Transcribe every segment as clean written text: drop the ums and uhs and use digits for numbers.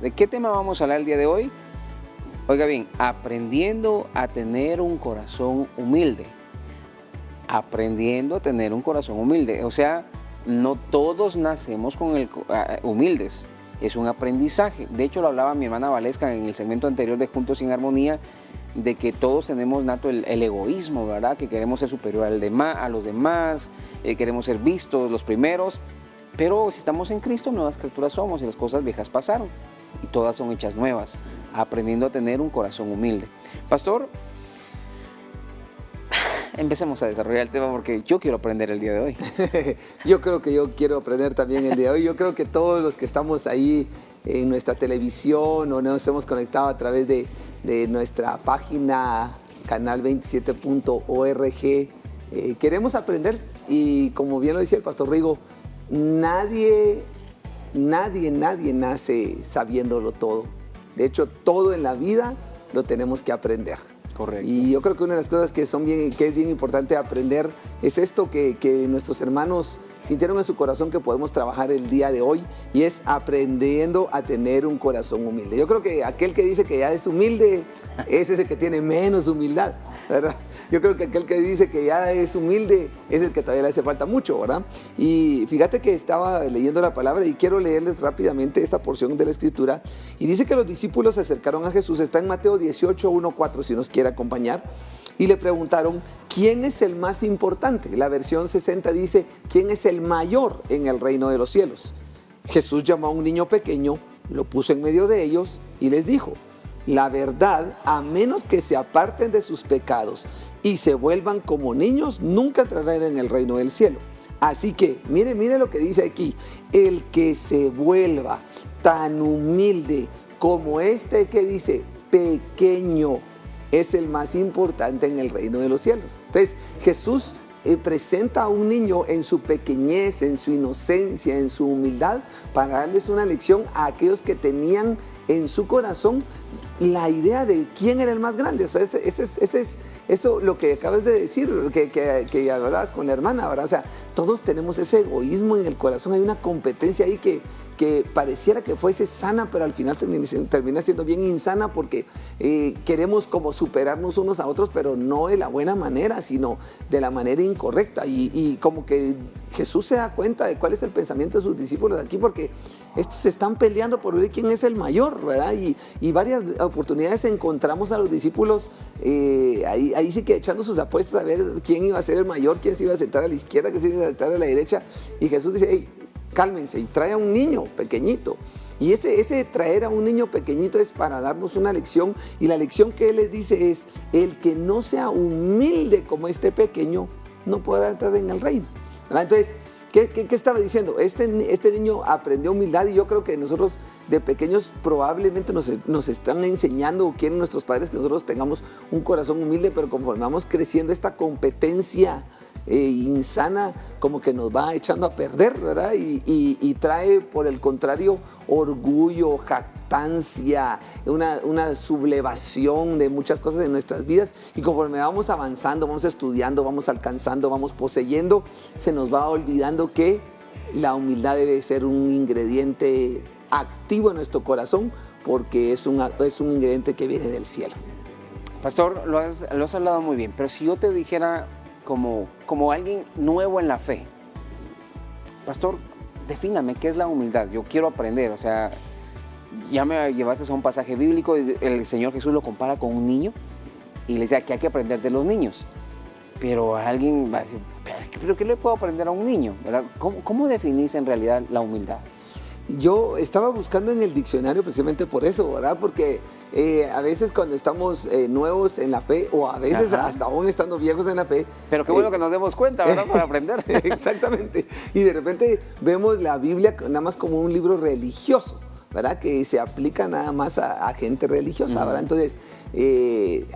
¿De qué tema vamos a hablar el día de hoy? Oiga bien, aprendiendo a tener un corazón humilde. Aprendiendo a tener un corazón humilde. O sea, no todos nacemos con humildes. Es un aprendizaje. De hecho, lo hablaba mi hermana Valesca en el segmento anterior de Juntos sin Armonía, de que todos tenemos nato el egoísmo, ¿verdad? Que queremos ser superior a los demás, queremos ser vistos, los primeros. Pero si estamos en Cristo, nuevas criaturas somos y las cosas viejas pasaron y todas son hechas nuevas, aprendiendo a tener un corazón humilde. Pastor, empecemos a desarrollar el tema porque yo quiero aprender el día de hoy. Yo creo que yo quiero aprender también el día de hoy. Yo creo que todos los que estamos ahí en nuestra televisión o nos hemos conectado a través de nuestra página canal27.org, queremos aprender y como bien lo decía el pastor Rigo, nadie nace sabiéndolo todo. De hecho, todo en la vida lo tenemos que aprender. Correcto. Y yo creo que una de las cosas que es bien importante aprender es esto que nuestros hermanos sintieron en su corazón que podemos trabajar el día de hoy, y es aprendiendo a tener un corazón humilde. Yo creo que aquel que dice que ya es humilde, ese es el que tiene menos humildad, ¿verdad? Yo creo que aquel que dice que ya es humilde es el que todavía le hace falta mucho, ¿verdad? Y fíjate que estaba leyendo la palabra y quiero leerles rápidamente esta porción de la Escritura. Y dice que los discípulos se acercaron a Jesús, está en Mateo 18, 1, 4, si nos quiere acompañar. Y le preguntaron, ¿quién es el más importante? La versión 60 dice, ¿quién es el mayor en el reino de los cielos? Jesús llamó a un niño pequeño, lo puso en medio de ellos y les dijo, la verdad, a menos que se aparten de sus pecados y se vuelvan como niños, nunca entrarán en el reino del cielo. Así que, mire lo que dice aquí, el que se vuelva tan humilde como este que dice, pequeño, es el más importante en el reino de los cielos. Entonces, Jesús presenta a un niño en su pequeñez, en su inocencia, en su humildad, para darles una lección a aquellos que tenían en su corazón la idea de quién era el más grande. O sea, eso lo que acabas de decir, que hablabas con la hermana, ¿verdad? O sea, todos tenemos ese egoísmo en el corazón, hay una competencia ahí que pareciera que fuese sana, pero al final termina siendo bien insana porque queremos como superarnos unos a otros, pero no de la buena manera, sino de la manera incorrecta. Y como que Jesús se da cuenta de cuál es el pensamiento de sus discípulos aquí, porque estos se están peleando por ver quién es el mayor, ¿verdad? Y varias oportunidades encontramos a los discípulos ahí sí que echando sus apuestas a ver quién iba a ser el mayor, quién se iba a sentar a la izquierda, quién se iba a sentar a la derecha. Y Jesús dice, hey, cálmense, y trae a un niño pequeñito. Y ese traer a un niño pequeñito es para darnos una lección, y la lección que él les dice es, el que no sea humilde como este pequeño, no podrá entrar en el reino, ¿verdad? Entonces, ¿qué estaba diciendo? Este niño aprendió humildad, y yo creo que nosotros de pequeños probablemente nos están enseñando, o quieren nuestros padres que nosotros tengamos un corazón humilde, pero conforme vamos creciendo, esta competencia insana como que nos va echando a perder, ¿verdad? Y trae por el contrario orgullo, jactancia, una sublevación de muchas cosas en nuestras vidas, y conforme vamos avanzando, vamos estudiando, vamos alcanzando, vamos poseyendo, se nos va olvidando que la humildad debe ser un ingrediente activo en nuestro corazón, porque es un ingrediente que viene del cielo. Pastor, lo has hablado muy bien, pero si yo te dijera como alguien nuevo en la fe, pastor, defíname qué es la humildad. Yo quiero aprender, o sea, ya me llevaste a un pasaje bíblico y el Señor Jesús lo compara con un niño y le dice que hay que aprender de los niños. Pero alguien va a decir, ¿pero qué le puedo aprender a un niño? ¿Verdad? ¿Cómo definís en realidad la humildad? Yo estaba buscando en el diccionario precisamente por eso, ¿verdad? Porque a veces cuando estamos nuevos en la fe, o a veces hasta aún estando viejos en la fe. Pero qué bueno que nos demos cuenta, ¿verdad? Para aprender. Exactamente. Y de repente vemos la Biblia nada más como un libro religioso, ¿verdad? Que se aplica nada más a gente religiosa, ¿verdad? Entonces,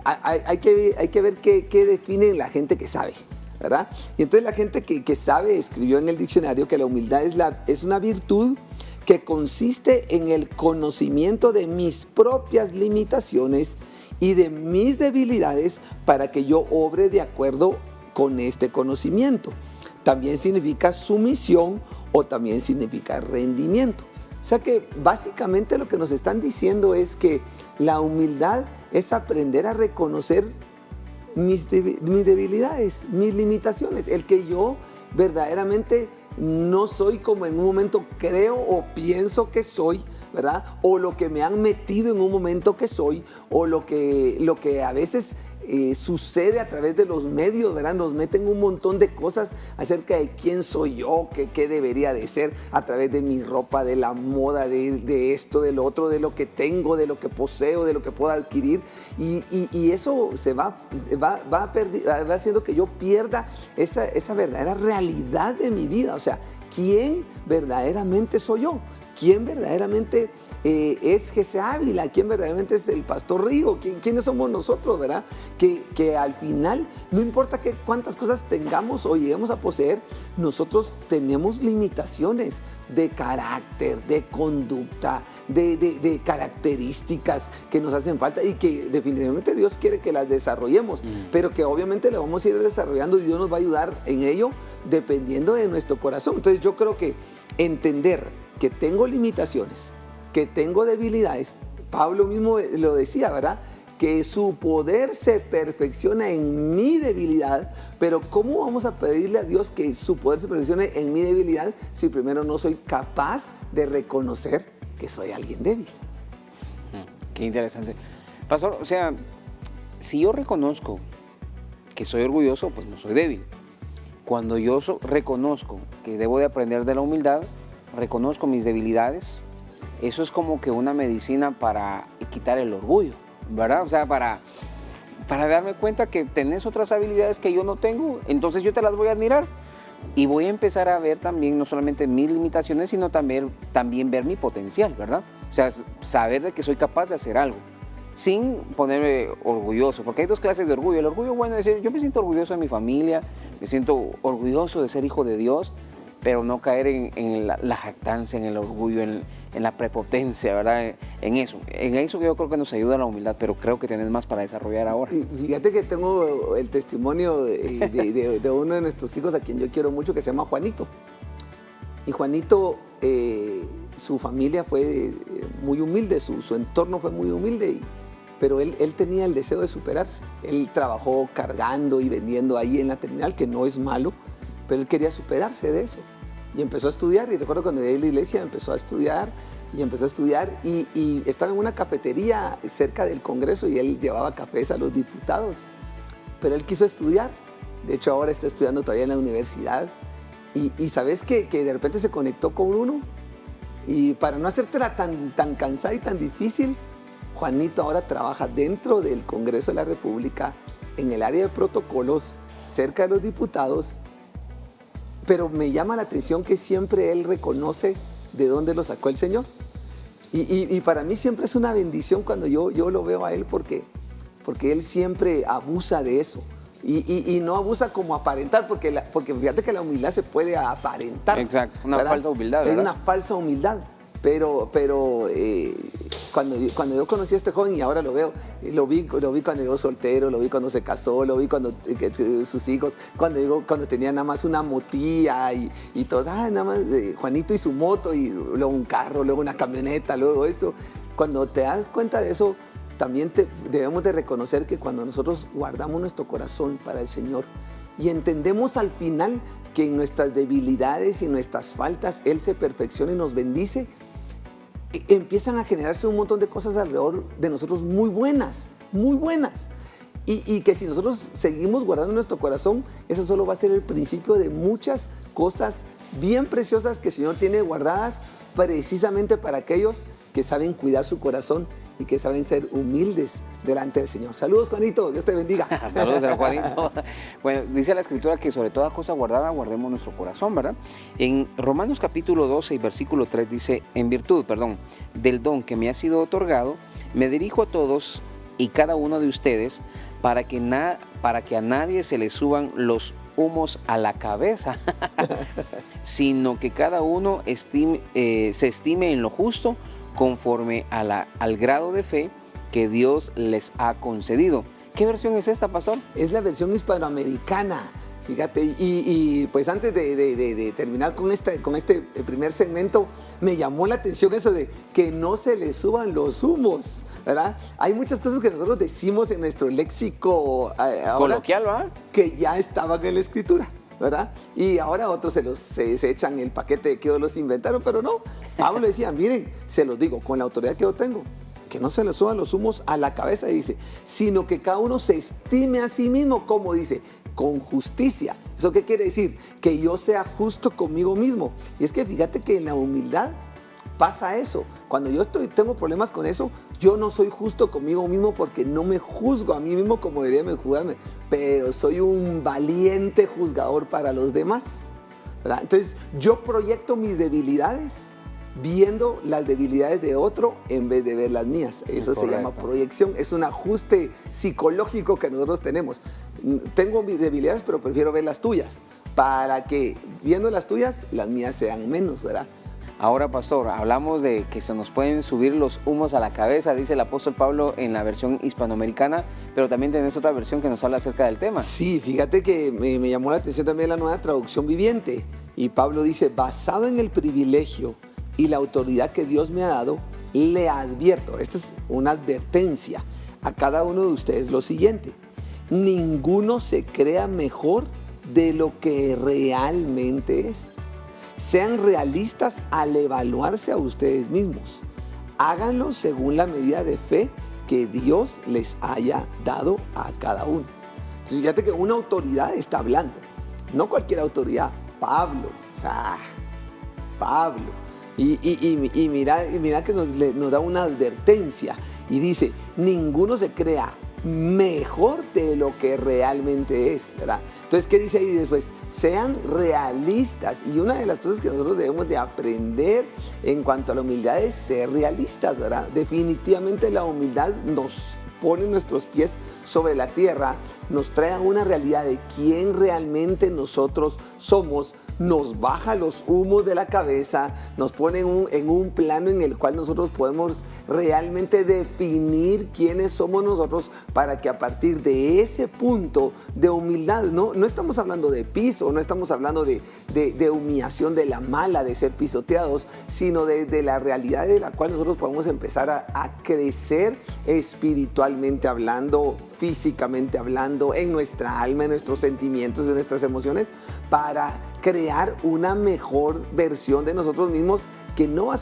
hay que ver qué define la gente que sabe, ¿verdad? Y entonces la gente que sabe escribió en el diccionario que la humildad es una virtud que consiste en el conocimiento de mis propias limitaciones y de mis debilidades para que yo obre de acuerdo con este conocimiento. También significa sumisión o también significa rendimiento. sea que básicamente lo que nos están diciendo es que la humildad es aprender a reconocer mis debilidades, mis limitaciones, el que yo verdaderamente no soy como en un momento creo o pienso que soy, ¿verdad? O lo que me han metido en un momento que soy, o lo que a veces sucede a través de los medios, ¿verdad? Nos meten un montón de cosas acerca de quién soy yo, qué debería de ser, a través de mi ropa, de la moda, de esto, de lo otro, de lo que tengo, de lo que poseo, de lo que puedo adquirir. Y eso se va haciendo que yo pierda esa verdadera realidad de mi vida. O sea, ¿quién verdaderamente soy yo? ¿Quién verdaderamente es Jesse Ávila? ¿Quién verdaderamente es el Pastor Rigo? ¿Quiénes somos nosotros, verdad? Que al final, no importa cuántas cosas tengamos o lleguemos a poseer, nosotros tenemos limitaciones de carácter, de conducta, de características que nos hacen falta y que definitivamente Dios quiere que las desarrollemos, pero que obviamente le vamos a ir desarrollando y Dios nos va a ayudar en ello dependiendo de nuestro corazón. Entonces yo creo que entender que tengo limitaciones, que tengo debilidades, Pablo mismo lo decía, ¿verdad? Que su poder se perfecciona en mi debilidad, pero ¿cómo vamos a pedirle a Dios que su poder se perfeccione en mi debilidad si primero no soy capaz de reconocer que soy alguien débil? Qué interesante. Pastor, o sea, si yo reconozco que soy orgulloso, pues no soy débil. Cuando yo reconozco que debo de aprender de la humildad, reconozco mis debilidades, eso es como que una medicina para quitar el orgullo, ¿verdad? O sea, para darme cuenta que tenés otras habilidades que yo no tengo, entonces yo te las voy a admirar y voy a empezar a ver también no solamente mis limitaciones, sino también ver mi potencial, ¿verdad? O sea, saber de que soy capaz de hacer algo sin ponerme orgulloso, porque hay dos clases de orgullo. El orgullo bueno es decir, yo me siento orgulloso de mi familia, me siento orgulloso de ser hijo de Dios, pero no caer en la jactancia, en el orgullo, en la prepotencia, ¿verdad? En eso yo creo que nos ayuda la humildad, pero creo que tenés más para desarrollar ahora. Y fíjate que tengo el testimonio de uno de nuestros hijos a quien yo quiero mucho, que se llama Juanito. Y Juanito, su familia fue muy humilde, su entorno fue muy humilde, pero él tenía el deseo de superarse. Él trabajó cargando y vendiendo ahí en la terminal, que no es malo, pero él quería superarse de eso. Y empezó a estudiar, y recuerdo cuando llegué a la iglesia empezó a estudiar y estaba en una cafetería cerca del Congreso y él llevaba cafés a los diputados. Pero él quiso estudiar, de hecho ahora está estudiando todavía en la universidad. Y sabes que de repente se conectó con uno, y para no hacértela tan cansada y tan difícil, Juanito ahora trabaja dentro del Congreso de la República, en el área de protocolos, cerca de los diputados. Pero me llama la atención que siempre él reconoce de dónde lo sacó el Señor. Y para mí siempre es una bendición cuando yo lo veo a él, porque él siempre abusa de eso. Y no abusa como aparentar, porque fíjate que la humildad se puede aparentar. Exacto, una ¿verdad? falsa humildad, ¿verdad? Es una falsa humildad. Pero cuando yo conocí a este joven y ahora lo veo, lo vi cuando llegó soltero, lo vi cuando se casó, lo vi cuando sus hijos, cuando tenía nada más una motilla y todos, nada más Juanito y su moto, y luego un carro, luego una camioneta, luego esto. Cuando te das cuenta de eso, también debemos de reconocer que cuando nosotros guardamos nuestro corazón para el Señor y entendemos al final que en nuestras debilidades y nuestras faltas Él se perfecciona y nos bendice, empiezan a generarse un montón de cosas alrededor de nosotros muy buenas, muy buenas. Y que si nosotros seguimos guardando nuestro corazón, eso solo va a ser el principio de muchas cosas bien preciosas que el Señor tiene guardadas precisamente para aquellos que saben cuidar su corazón y que saben ser humildes delante del Señor. Saludos, Juanito, Dios te bendiga. Saludos, Juanito. Bueno, dice la Escritura que sobre toda cosa guardada guardemos nuestro corazón, ¿verdad? En Romanos capítulo 12 y versículo 3 dice, en virtud, del don que me ha sido otorgado, me dirijo a todos y cada uno de ustedes para que a nadie se le suban los humos a la cabeza, sino que cada uno se estime en lo justo conforme al grado de fe que Dios les ha concedido. ¿Qué versión es esta, pastor? Es la versión hispanoamericana. Fíjate, pues antes de terminar con este primer segmento, me llamó la atención eso de que no se le suban los humos, ¿verdad? Hay muchas cosas que nosotros decimos en nuestro léxico ahora Coloquial, ¿verdad? que ya estaban en la Escritura, ¿verdad? Y ahora otros se echan el paquete de que ellos los inventaron, pero no. Pablo decía, miren, se los digo con la autoridad que yo tengo, que no se le suban los humos a la cabeza, dice, sino que cada uno se estime a sí mismo, como dice, con justicia. ¿Eso qué quiere decir? Que yo sea justo conmigo mismo. Y es que fíjate que en la humildad pasa eso. Cuando yo tengo problemas con eso, yo no soy justo conmigo mismo porque no me juzgo a mí mismo como debería juzgarme, pero soy un valiente juzgador para los demás, ¿verdad? Entonces yo proyecto mis debilidades viendo las debilidades de otro en vez de ver las mías. Eso se llama proyección, es un ajuste psicológico que nosotros tenemos. Tengo mis debilidades, pero prefiero ver las tuyas, para que viendo las tuyas, las mías sean menos, ¿verdad? Ahora, pastor, hablamos de que se nos pueden subir los humos a la cabeza, dice el apóstol Pablo en la versión hispanoamericana, pero también tenés otra versión que nos habla acerca del tema. Sí, fíjate que me llamó la atención también la nueva traducción viviente, y Pablo dice, basado en el privilegio y la autoridad que Dios me ha dado, le advierto, esta es una advertencia a cada uno de ustedes lo siguiente: ninguno se crea mejor de lo que realmente es. Sean realistas al evaluarse a ustedes mismos. Háganlo según la medida de fe que Dios les haya dado a cada uno. Entonces, fíjate que una autoridad está hablando, no cualquier autoridad, Pablo, o sea, Pablo. Y mira que nos da una advertencia y dice, ninguno se crea mejor de lo que realmente es, ¿verdad? Entonces, ¿qué dice ahí después? Sean realistas. Y una de las cosas que nosotros debemos de aprender en cuanto a la humildad es ser realistas, ¿verdad? Definitivamente la humildad nos pone nuestros pies sobre la tierra, nos trae a una realidad de quién realmente nosotros somos, nos baja los humos de la cabeza, nos pone en un plano en el cual nosotros podemos realmente definir quiénes somos nosotros, para que a partir de ese punto de humildad, no estamos hablando de piso, no estamos hablando de humillación de la mala, de ser pisoteados, sino de la realidad de la cual nosotros podemos empezar a crecer espiritualmente hablando, físicamente hablando, en nuestra alma, en nuestros sentimientos, en nuestras emociones, para crear una mejor versión de nosotros mismos que no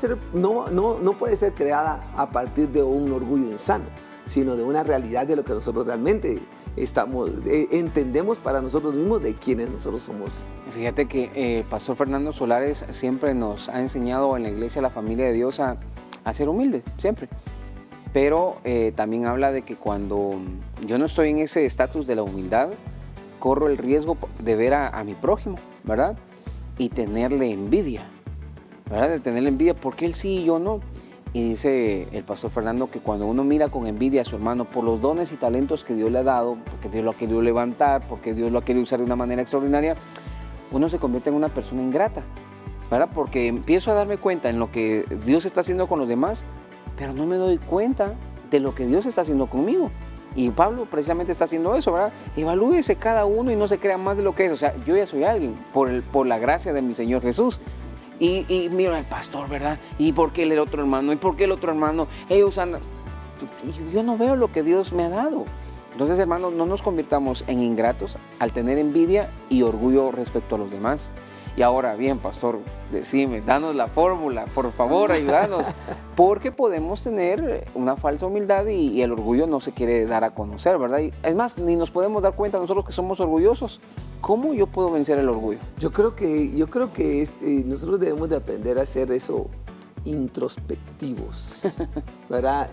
puede ser creada a partir de un orgullo insano, sino de una realidad de lo que nosotros realmente entendemos para nosotros mismos, de quienes nosotros somos. Fíjate que el pastor Fernando Solares siempre nos ha enseñado en la iglesia, la familia de Dios, a ser humilde, siempre. Pero también habla de que cuando yo no estoy en ese estatus de la humildad, corro el riesgo de ver a mi prójimo, ¿verdad? Y tenerle envidia, ¿verdad? De tenerle envidia, porque él sí y yo no. Y dice el pastor Fernando que cuando uno mira con envidia a su hermano por los dones y talentos que Dios le ha dado, porque Dios lo ha querido levantar, porque Dios lo ha querido usar de una manera extraordinaria, uno se convierte en una persona ingrata, ¿verdad? Porque empiezo a darme cuenta en lo que Dios está haciendo con los demás, pero no me doy cuenta de lo que Dios está haciendo conmigo. Y Pablo precisamente está haciendo eso, ¿verdad? Evalúese cada uno y no se crea más de lo que es. O sea, yo ya soy alguien por la gracia de mi Señor Jesús. Y mira al pastor, ¿verdad? ¿Y por qué el otro hermano? ¿Y por qué el otro hermano? Ellos andan... Y yo no veo lo que Dios me ha dado. Entonces, hermanos, no nos convirtamos en ingratos al tener envidia y orgullo respecto a los demás. Y ahora, bien, pastor, decime, danos la fórmula, por favor, ayúdanos, porque podemos tener una falsa humildad y el orgullo no se quiere dar a conocer, ¿verdad? Y es más, ni nos podemos dar cuenta nosotros que somos orgullosos. ¿Cómo yo puedo vencer el orgullo? Yo creo que nosotros debemos de aprender a hacer eso introspectivos, ¿verdad?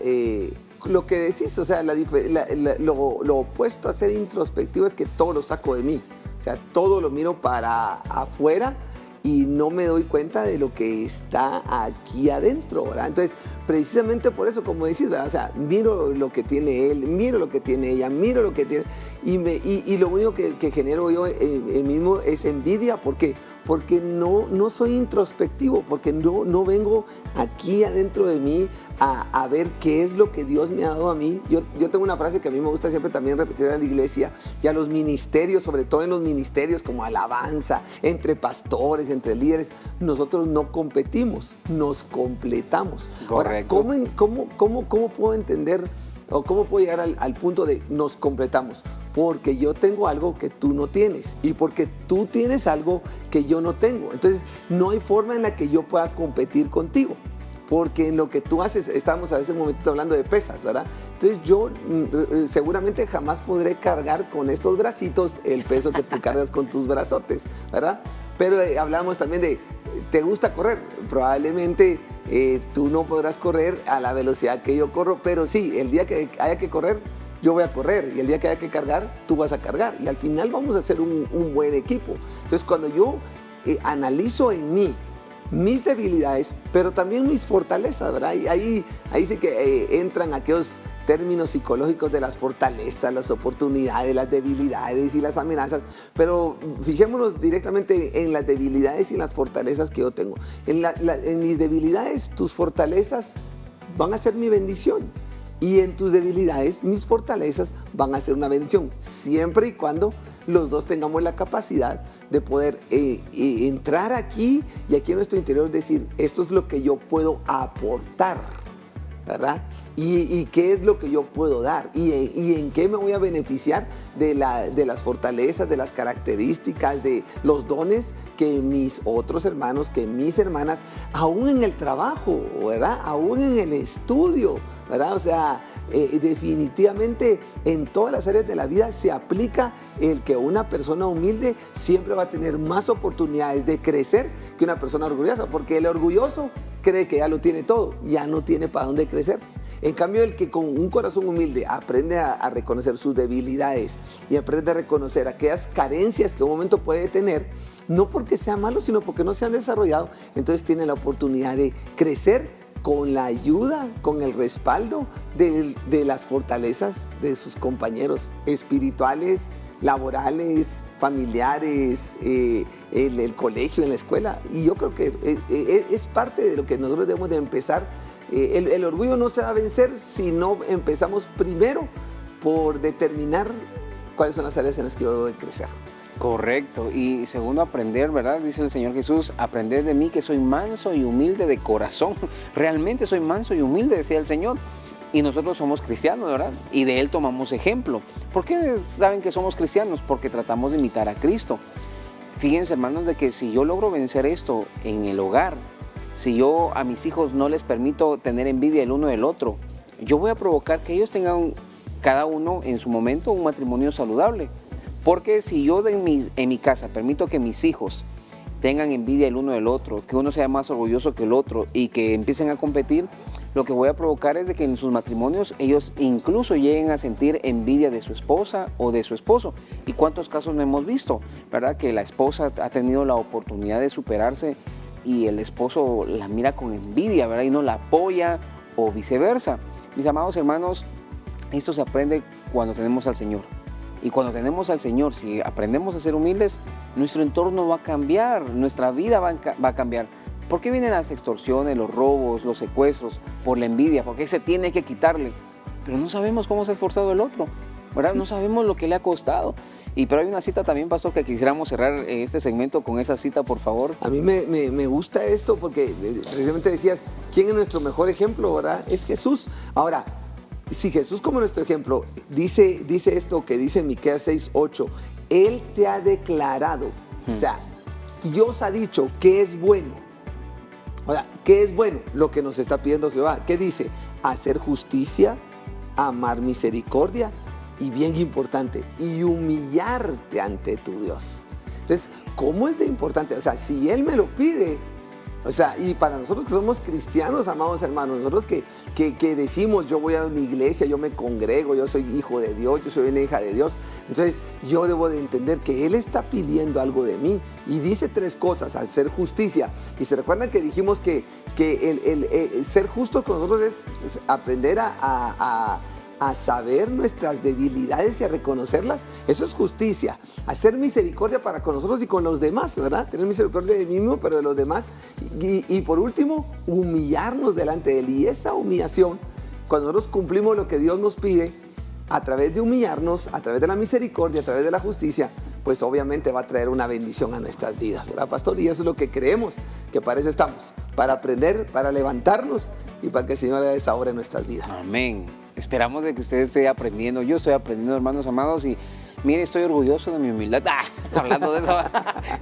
Lo que decís, o sea, lo opuesto a ser introspectivo es que todo lo saco de mí. O sea, todo lo miro para afuera y no me doy cuenta de lo que está aquí adentro, ¿verdad? Entonces, precisamente por eso, como decís, ¿verdad? O sea, miro lo que tiene él, miro lo que tiene ella, miro lo que tiene... Y lo único que genero yo mismo es envidia. ¿Por qué? Porque no soy introspectivo, porque no vengo aquí adentro de mí a ver qué es lo que Dios me ha dado a mí. Yo tengo una frase que a mí me gusta siempre también repetir a la iglesia y a los ministerios, sobre todo en los ministerios como alabanza, entre pastores, entre líderes. Nosotros no competimos, nos completamos. Correcto. Ahora, ¿cómo puedo entender o cómo puedo llegar al punto de nos completamos? Porque yo tengo algo que tú no tienes y porque tú tienes algo que yo no tengo. Entonces, no hay forma en la que yo pueda competir contigo. Porque en lo que tú haces, estábamos a ese momento hablando de pesas, ¿verdad? Entonces yo seguramente jamás podré cargar con estos bracitos el peso que tú cargas con tus brazotes, ¿verdad? Pero hablamos también de, ¿te gusta correr? Probablemente tú no podrás correr a la velocidad que yo corro, pero sí, el día que haya que correr, yo voy a correr, y el día que haya que cargar, tú vas a cargar, y al final vamos a hacer un buen equipo. Entonces cuando yo analizo en mí mis debilidades, pero también mis fortalezas, ¿verdad? Ahí sí que entran aquellos términos psicológicos de las fortalezas, las oportunidades, las debilidades y las amenazas, pero fijémonos directamente en las debilidades y las fortalezas que yo tengo. En mis debilidades, tus fortalezas van a ser mi bendición. Y en tus debilidades, mis fortalezas van a ser una bendición, siempre y cuando los dos tengamos la capacidad de poder entrar aquí y aquí en nuestro interior decir, esto es lo que yo puedo aportar, ¿verdad? Y qué es lo que yo puedo dar y en qué me voy a beneficiar de las fortalezas, de las características, de los dones que mis otros hermanos, que mis hermanas, aún en el trabajo, ¿verdad? Aún en el estudio, ¿verdad? O sea, definitivamente en todas las áreas de la vida se aplica el que una persona humilde siempre va a tener más oportunidades de crecer que una persona orgullosa, porque el orgulloso cree que ya lo tiene todo, ya no tiene para dónde crecer. En cambio, el que con un corazón humilde aprende a reconocer sus debilidades y aprende a reconocer aquellas carencias que un momento puede tener, no porque sea malo, sino porque no se han desarrollado, entonces tiene la oportunidad de crecer con la ayuda, con el respaldo de las fortalezas de sus compañeros espirituales, laborales, familiares, el colegio, en la escuela. Y yo creo que es parte de lo que nosotros debemos de empezar. El orgullo no se va a vencer si no empezamos primero por determinar cuáles son las áreas en las que yo debo de crecer. Correcto. Y segundo, aprender, ¿verdad? Dice el Señor Jesús, aprender de mí que soy manso y humilde de corazón. Realmente soy manso y humilde, decía el Señor. Y nosotros somos cristianos, ¿verdad? Y de Él tomamos ejemplo. ¿Por qué saben que somos cristianos? Porque tratamos de imitar a Cristo. Fíjense, hermanos, de que si yo logro vencer esto en el hogar, si yo a mis hijos no les permito tener envidia el uno del otro, yo voy a provocar que ellos tengan cada uno en su momento un matrimonio saludable. Porque si yo en mi casa permito que mis hijos tengan envidia el uno del otro, que uno sea más orgulloso que el otro y que empiecen a competir, lo que voy a provocar es de que en sus matrimonios ellos incluso lleguen a sentir envidia de su esposa o de su esposo. ¿Y cuántos casos no hemos visto, verdad? Que la esposa ha tenido la oportunidad de superarse y el esposo la mira con envidia, ¿verdad? Y no la apoya o viceversa. Mis amados hermanos, esto se aprende cuando tenemos al Señor. Y cuando tenemos al Señor, si aprendemos a ser humildes, nuestro entorno va a cambiar, nuestra vida va a cambiar. ¿Por qué vienen las extorsiones, los robos, los secuestros? Por la envidia, porque ese tiene que quitarle. Pero no sabemos cómo se ha esforzado el otro, ¿verdad? Sí. No sabemos lo que le ha costado. Pero hay una cita también, pastor, que quisiéramos cerrar este segmento con esa cita, por favor. A mí me gusta esto porque precisamente decías, ¿quién es nuestro mejor ejemplo, verdad? Es Jesús. Ahora, si Jesús como nuestro ejemplo dice esto que dice Miqueas 6:8, Él te ha declarado, o sea, Dios ha dicho que es bueno. O sea, ¿qué es bueno? Lo que nos está pidiendo Jehová. ¿Qué dice? Hacer justicia, amar misericordia y, bien importante, y humillarte ante tu Dios. Entonces, ¿cómo es de importante? O sea, si Él me lo pide, o sea, y para nosotros que somos cristianos, amados hermanos, nosotros que decimos, yo voy a una iglesia, yo me congrego, yo soy hijo de Dios, yo soy una hija de Dios, entonces yo debo de entender que Él está pidiendo algo de mí y dice tres cosas: hacer justicia. Y se recuerdan que dijimos que el ser justos con nosotros es aprender a a saber nuestras debilidades y a reconocerlas. Eso es justicia. Hacer misericordia para con nosotros y con los demás, ¿verdad? Tener misericordia de mí mismo, pero de los demás. Y por último, humillarnos delante de Él. Y esa humillación, cuando nosotros cumplimos lo que Dios nos pide, a través de humillarnos, a través de la misericordia, a través de la justicia, pues obviamente va a traer una bendición a nuestras vidas, ¿verdad, pastor? Y eso es lo que creemos, que para eso estamos, para aprender, para levantarnos y para que el Señor haga esa obra en nuestras vidas. Amén. Esperamos de que usted esté aprendiendo. Yo estoy aprendiendo, hermanos amados, y mire, estoy orgulloso de mi humildad. Hablando de eso,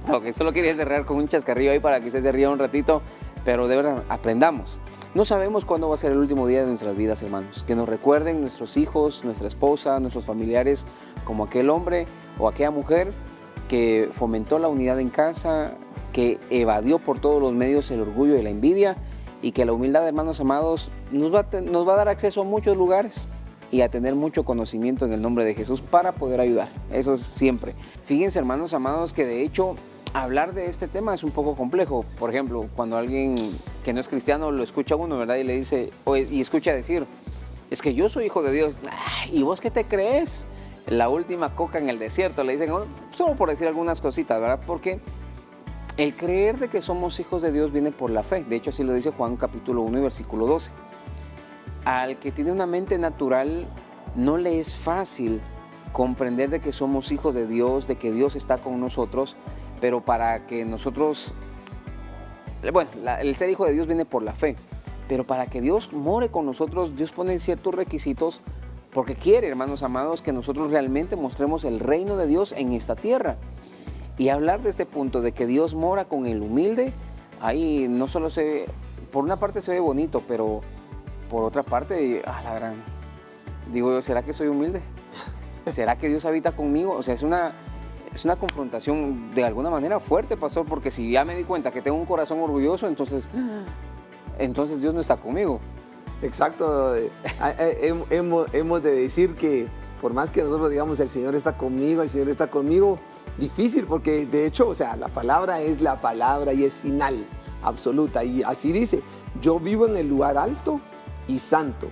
no, que solo quería cerrar con un chascarrillo ahí para que usted se ría un ratito, pero de verdad, aprendamos. No sabemos cuándo va a ser el último día de nuestras vidas, hermanos. Que nos recuerden nuestros hijos, nuestra esposa, nuestros familiares, como aquel hombre o aquella mujer que fomentó la unidad en casa, que evadió por todos los medios el orgullo y la envidia, y que la humildad, hermanos amados, nos va a dar acceso a muchos lugares y a tener mucho conocimiento en el nombre de Jesús para poder ayudar. Eso es siempre. Fíjense, hermanos amados, que de hecho hablar de este tema es un poco complejo. Por ejemplo, cuando alguien que no es cristiano lo escucha a uno, ¿verdad? Y le dice, y escucha decir, es que yo soy hijo de Dios. ¿Y vos qué te crees? La última coca en el desierto, le dicen, solo por decir algunas cositas, ¿verdad? Porque el creer de que somos hijos de Dios viene por la fe. De hecho, así lo dice Juan capítulo 1 y versículo 12. Al que tiene una mente natural, no le es fácil comprender de que somos hijos de Dios, de que Dios está con nosotros, pero para que nosotros, bueno, el ser hijo de Dios viene por la fe, pero para que Dios more con nosotros, Dios pone ciertos requisitos, porque quiere, hermanos amados, que nosotros realmente mostremos el reino de Dios en esta tierra. Y hablar de este punto, de que Dios mora con el humilde, ahí no solo se ve, por una parte se ve bonito, pero por otra parte, digo yo, ¿será que soy humilde? ¿Será que Dios habita conmigo? O sea, es una confrontación de alguna manera fuerte, pastor, porque si ya me di cuenta que tengo un corazón orgulloso, entonces Dios no está conmigo. Exacto. Hemos de decir que por más que nosotros digamos el Señor está conmigo, difícil, porque de hecho, o sea, la palabra es la palabra y es final, absoluta. Y así dice, yo vivo en el lugar alto y santo,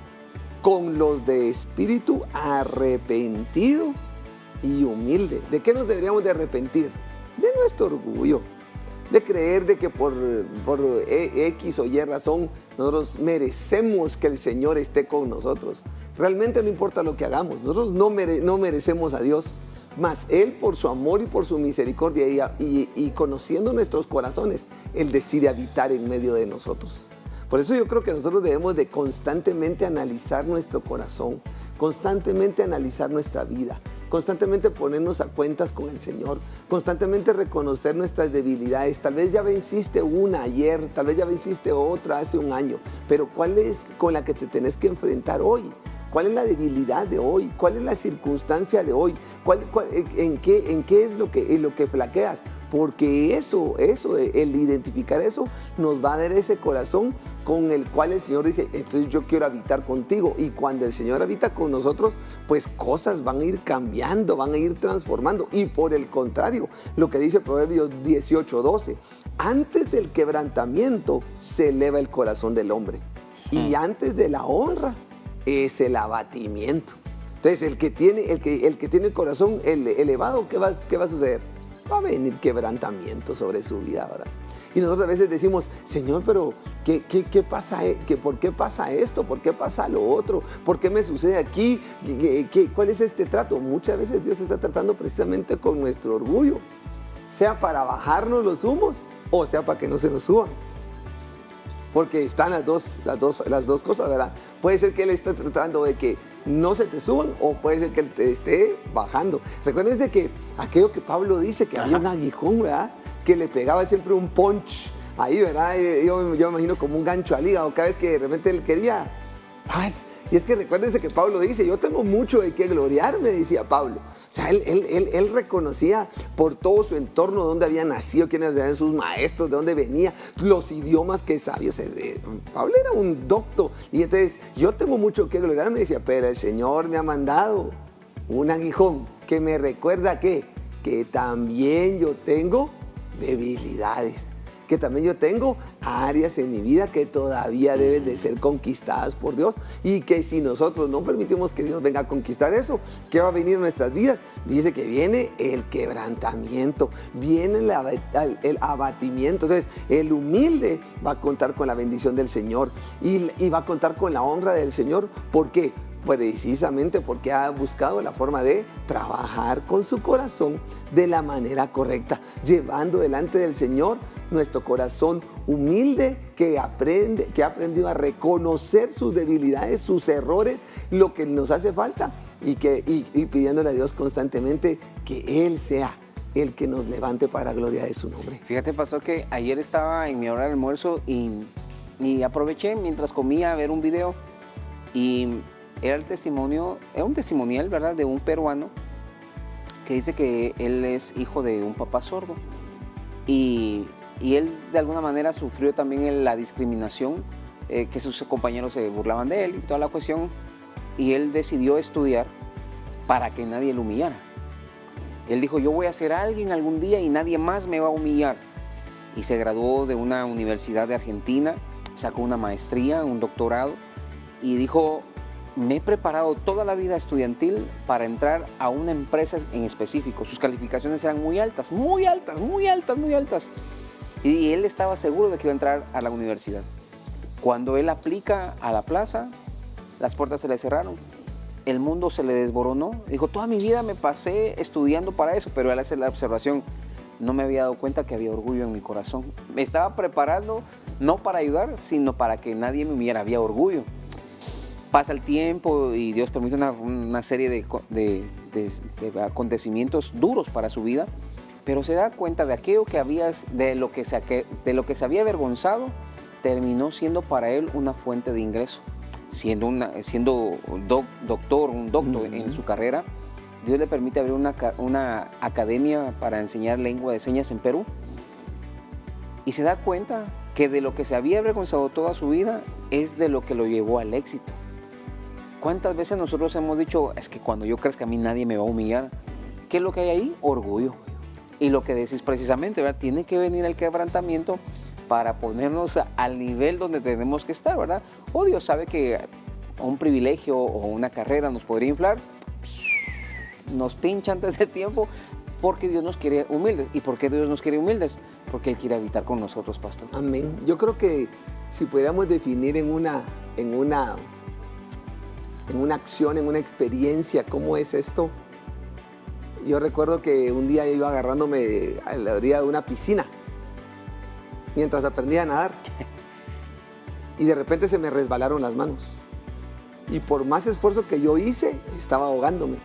con los de espíritu arrepentido y humilde. ¿De qué nos deberíamos de arrepentir? De nuestro orgullo, de creer de que por X o Y razón nosotros merecemos que el Señor esté con nosotros. Realmente no importa lo que hagamos, nosotros no merecemos a Dios, mas Él por su amor y por su misericordia y conociendo nuestros corazones, Él decide habitar en medio de nosotros. Por eso yo creo que nosotros debemos de constantemente analizar nuestro corazón, constantemente analizar nuestra vida, constantemente ponernos a cuentas con el Señor, constantemente reconocer nuestras debilidades. Tal vez ya venciste una ayer, tal vez ya venciste otra hace un año, pero ¿cuál es con la que te tenés que enfrentar hoy? ¿Cuál es la debilidad de hoy? ¿Cuál es la circunstancia de hoy? ¿En qué es lo que flaqueas? Porque eso, el identificar eso, nos va a dar ese corazón con el cual el Señor dice, entonces yo quiero habitar contigo. Y cuando el Señor habita con nosotros, pues cosas van a ir cambiando, van a ir transformando. Y por el contrario, lo que dice Proverbios 18:12, antes del quebrantamiento se eleva el corazón del hombre. Y antes de la honra es el abatimiento. Entonces, el que tiene el corazón elevado, ¿qué va a suceder? Va a venir quebrantamiento sobre su vida, ¿verdad? Y nosotros a veces decimos, Señor, pero ¿qué pasa? ¿Por qué pasa esto? ¿Por qué pasa lo otro? ¿Por qué me sucede aquí? ¿Cuál es este trato? Muchas veces Dios está tratando precisamente con nuestro orgullo, sea para bajarnos los humos o sea para que no se nos suban. Porque están las dos cosas, ¿verdad? Puede ser que Él esté tratando de que no se te suban o puede ser que Él te esté bajando. Recuérdense que aquello que Pablo dice, que había un aguijón, ¿verdad? Que le pegaba siempre un punch ahí, ¿verdad? Yo me imagino como un gancho al hígado cada vez que de repente él quería paz. Y es que recuérdense que Pablo dice, yo tengo mucho de qué gloriarme, decía Pablo. O sea, él reconocía por todo su entorno, dónde había nacido, quiénes eran sus maestros, de dónde venía, los idiomas que sabía. O sea, Pablo era un docto. Y entonces, yo tengo mucho que gloriarme, decía, pero el Señor me ha mandado un aguijón que me recuerda que también yo tengo debilidades. que también yo tengo áreas en mi vida que todavía deben de ser conquistadas por Dios y que si nosotros no permitimos que Dios venga a conquistar eso, ¿qué va a venir en nuestras vidas? Dice que viene el quebrantamiento, viene el abatimiento. Entonces, el humilde va a contar con la bendición del Señor y va a contar con la honra del Señor. ¿Por qué? Precisamente porque ha buscado la forma de trabajar con su corazón de la manera correcta, llevando delante del Señor nuestro corazón humilde que ha aprendido a reconocer sus debilidades, sus errores, lo que nos hace falta y pidiéndole a Dios constantemente que Él sea el que nos levante para gloria de su nombre. Fíjate, pastor, que ayer estaba en mi hora de almuerzo y aproveché mientras comía a ver un video y era un testimonial, ¿verdad?, de un peruano que dice que él es hijo de un papá sordo y él de alguna manera sufrió también la discriminación, que sus compañeros se burlaban de él y toda la cuestión, y él decidió estudiar para que nadie lo humillara. Él dijo, yo voy a ser alguien algún día y nadie más me va a humillar. Y se graduó de una universidad de Argentina, sacó una maestría, un doctorado, y dijo, me he preparado toda la vida estudiantil para entrar a una empresa en específico. Sus calificaciones eran muy altas, muy altas, muy altas, muy altas. Y él estaba seguro de que iba a entrar a la universidad. Cuando él aplica a la plaza, las puertas se le cerraron. El mundo se le desboronó. Dijo, toda mi vida me pasé estudiando para eso, pero él hace la observación, no me había dado cuenta que había orgullo en mi corazón. Me estaba preparando no para ayudar, sino para que nadie me humillara, había orgullo. Pasa el tiempo y Dios permite una serie de acontecimientos duros para su vida, pero se da cuenta de aquello de lo que se había avergonzado, terminó siendo para él una fuente de ingreso. Siendo un doctor en su carrera, Dios le permite abrir una academia para enseñar lengua de señas en Perú. Y se da cuenta que de lo que se había avergonzado toda su vida es de lo que lo llevó al éxito. ¿Cuántas veces nosotros hemos dicho, es que cuando yo crezca a mí nadie me va a humillar? ¿Qué es lo que hay ahí? Orgullo. Y lo que decís precisamente, ¿verdad? Tiene que venir el quebrantamiento para ponernos al nivel donde tenemos que estar, ¿verdad? O Dios sabe que un privilegio o una carrera nos podría inflar, nos pincha antes de tiempo, porque Dios nos quiere humildes. ¿Y por qué Dios nos quiere humildes? Porque Él quiere habitar con nosotros, pastor. Amén. Yo creo que si pudiéramos definir en una acción, en una experiencia, ¿cómo es esto? Yo recuerdo que un día iba agarrándome a la orilla de una piscina mientras aprendía a nadar y de repente se me resbalaron las manos y por más esfuerzo que yo hice estaba ahogándome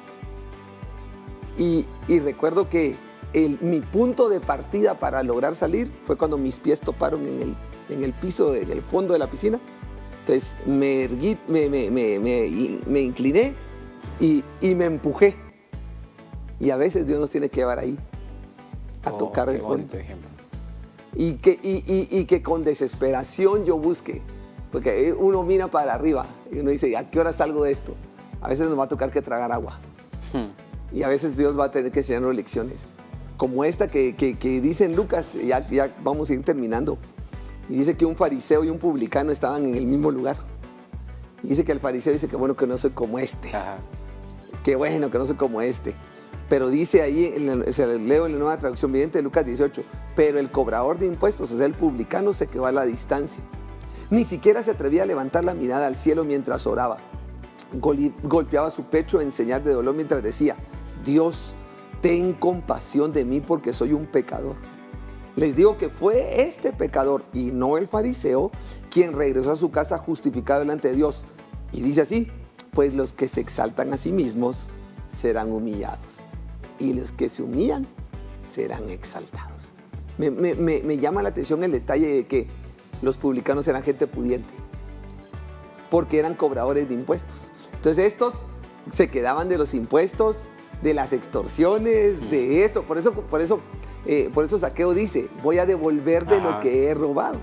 y recuerdo que mi punto de partida para lograr salir fue cuando mis pies toparon en el piso, en el fondo de la piscina. Entonces me erguí, me incliné y me empujé. Y a veces Dios nos tiene que llevar ahí a tocar el fondo. Y que con desesperación yo busque. Porque uno mira para arriba y uno dice, ¿a qué hora salgo de esto? A veces nos va a tocar que tragar agua. Y a veces Dios va a tener que enseñarnos lecciones. Como esta que dice en Lucas, ya vamos a ir terminando. Y dice que un fariseo y un publicano estaban en el mismo lugar. Y dice que el fariseo dice que bueno que no soy como este. Ajá. Qué bueno que no soy como este. Pero dice ahí, se leo en la Nueva Traducción Viviente de Lucas 18, pero el cobrador de impuestos, o sea, el publicano, se quedó a la distancia. Ni siquiera se atrevía a levantar la mirada al cielo mientras oraba. Golpeaba su pecho en señal de dolor mientras decía, Dios, ten compasión de mí porque soy un pecador. Les digo que fue este pecador y no el fariseo quien regresó a su casa justificado delante de Dios. Y dice así, pues los que se exaltan a sí mismos serán humillados y los que se humillan serán exaltados. Me llama la atención el detalle de que los publicanos eran gente pudiente porque eran cobradores de impuestos. Entonces estos se quedaban de los impuestos, de las extorsiones, de esto. Por eso Zaqueo dice, voy a devolver de lo que he robado,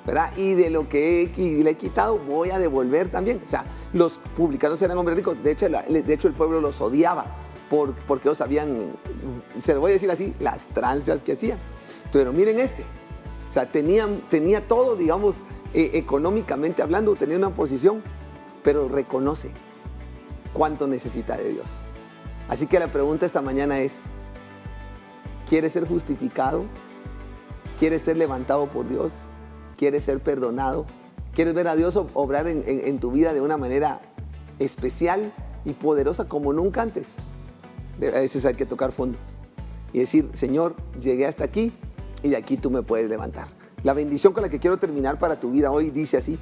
¿verdad? Y de lo que le he quitado, voy a devolver también. O sea, los publicanos eran hombres ricos. De hecho el pueblo los odiaba porque ellos sabían, se lo voy a decir así, las tranzas que hacían. Pero miren o sea, tenía todo, digamos, económicamente hablando, tenía una posición, pero reconoce cuánto necesita de Dios. Así que la pregunta esta mañana es, ¿quieres ser justificado? ¿Quieres ser levantado por Dios? ¿Quieres ser perdonado? ¿Quieres ver a Dios obrar en tu vida de una manera especial y poderosa como nunca antes? A veces hay que tocar fondo y decir, Señor, llegué hasta aquí y de aquí tú me puedes levantar. La bendición con la que quiero terminar para tu vida hoy dice así: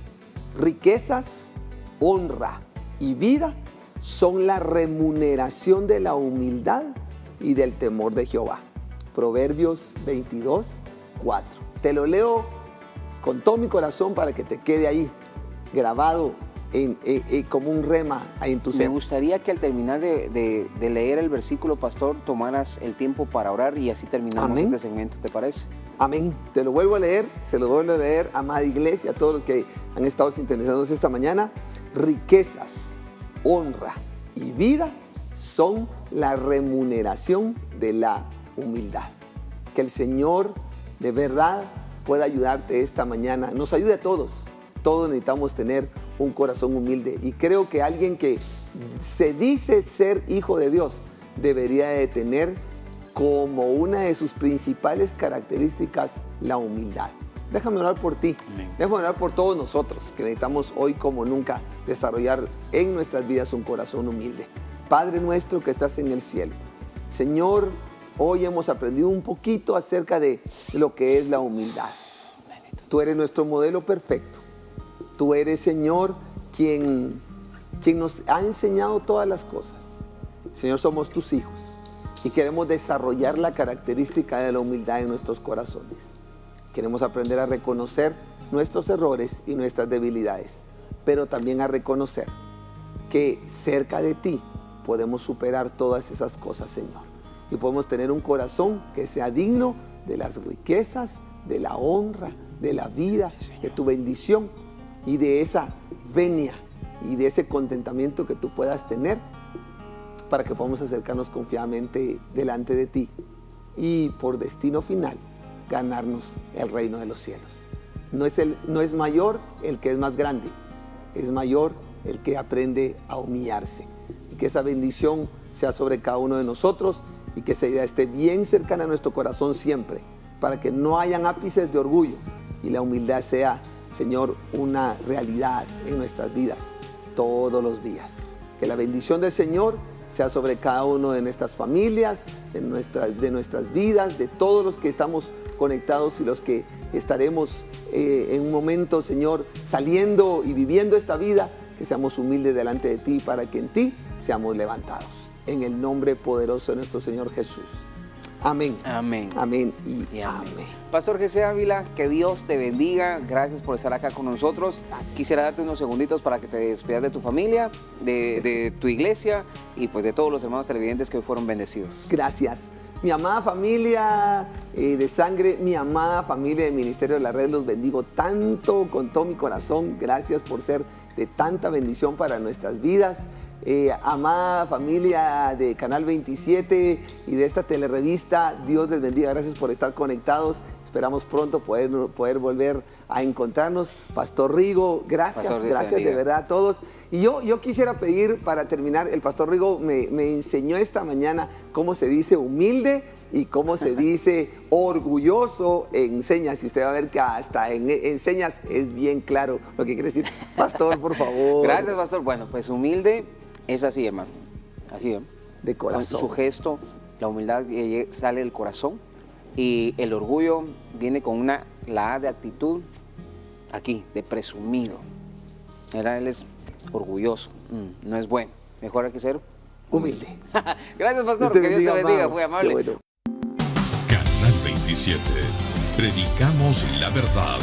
riquezas, honra y vida son la remuneración de la humildad y del temor de Jehová. Proverbios 22:4. Te lo leo con todo mi corazón para que te quede ahí grabado como un rema ahí en tu ser. Me gustaría que al terminar de leer el versículo, pastor, tomaras el tiempo para orar y así terminamos Amén. este segmento, ¿te parece? Amén. Te lo vuelvo a leer, se lo vuelvo a leer, amada iglesia, a todos los que han estado sintonizándose esta mañana. Riquezas, honra y vida son la remuneración de la humildad. Que el Señor de verdad pueda ayudarte esta mañana. Nos ayude a todos. Todos necesitamos tener un corazón humilde. Y creo que alguien que se dice ser hijo de Dios debería de tener como una de sus principales características la humildad. Déjame orar por ti. Amén. Déjame orar por todos nosotros que necesitamos hoy como nunca desarrollar en nuestras vidas un corazón humilde. Padre nuestro que estás en el cielo. Señor, hoy hemos aprendido un poquito acerca de lo que es la humildad. Tú eres nuestro modelo perfecto. Tú eres, Señor, quien nos ha enseñado todas las cosas. Señor, somos tus hijos y queremos desarrollar la característica de la humildad en nuestros corazones. Queremos aprender a reconocer nuestros errores y nuestras debilidades, pero también a reconocer que cerca de ti podemos superar todas esas cosas, Señor. Y podemos tener un corazón que sea digno de las riquezas, de la honra, de la vida, de tu bendición y de esa venia y de ese contentamiento que tú puedas tener para que podamos acercarnos confiadamente delante de ti y por destino final ganarnos el reino de los cielos. No es mayor el que es más grande, es mayor el que aprende a humillarse. Y que esa bendición sea sobre cada uno de nosotros y que esa idea esté bien cercana a nuestro corazón siempre, para que no hayan ápices de orgullo y la humildad sea, Señor, una realidad en nuestras vidas todos los días. Que la bendición del Señor sea sobre cada uno de nuestras familias, de nuestras vidas, de todos los que estamos conectados y los que estaremos en un momento, Señor, saliendo y viviendo esta vida, que seamos humildes delante de ti para que en ti seamos levantados. En el nombre poderoso de nuestro Señor Jesús. Amén. Amén. Amén y amén. amén. Pastor Jesse Ávila, que Dios te bendiga. Gracias por estar acá con nosotros. Gracias. Quisiera darte unos segunditos para que te despidas de tu familia, de tu iglesia y pues de todos los hermanos televidentes que hoy fueron bendecidos. Gracias. Mi amada familia de sangre, mi amada familia de Ministerio de la Red, los bendigo tanto con todo mi corazón. Gracias por ser de tanta bendición para nuestras vidas. Amada familia de Canal 27 y de esta telerevista, Dios les bendiga. Gracias por estar conectados. Esperamos pronto poder volver a encontrarnos. Pastor Rigo, gracias, Pastor, Dios gracias de verdad a todos. Y yo quisiera pedir para terminar, el Pastor Rigo me enseñó esta mañana cómo se dice humilde y cómo se dice orgulloso en señas. Y usted va a ver que hasta en señas es bien claro lo que quiere decir. Pastor, por favor. Gracias, pastor. Bueno, pues humilde es así, hermano. Así, ¿eh? De corazón. Con su gesto, la humildad sale del corazón y el orgullo viene con la A de actitud aquí, de presumido. Él es orgulloso, no es bueno. Mejor hay que ser humilde. Gracias, pastor. Dios Que Dios te bendiga. amado. Fue amable. Qué bueno. Canal 27. Predicamos la verdad.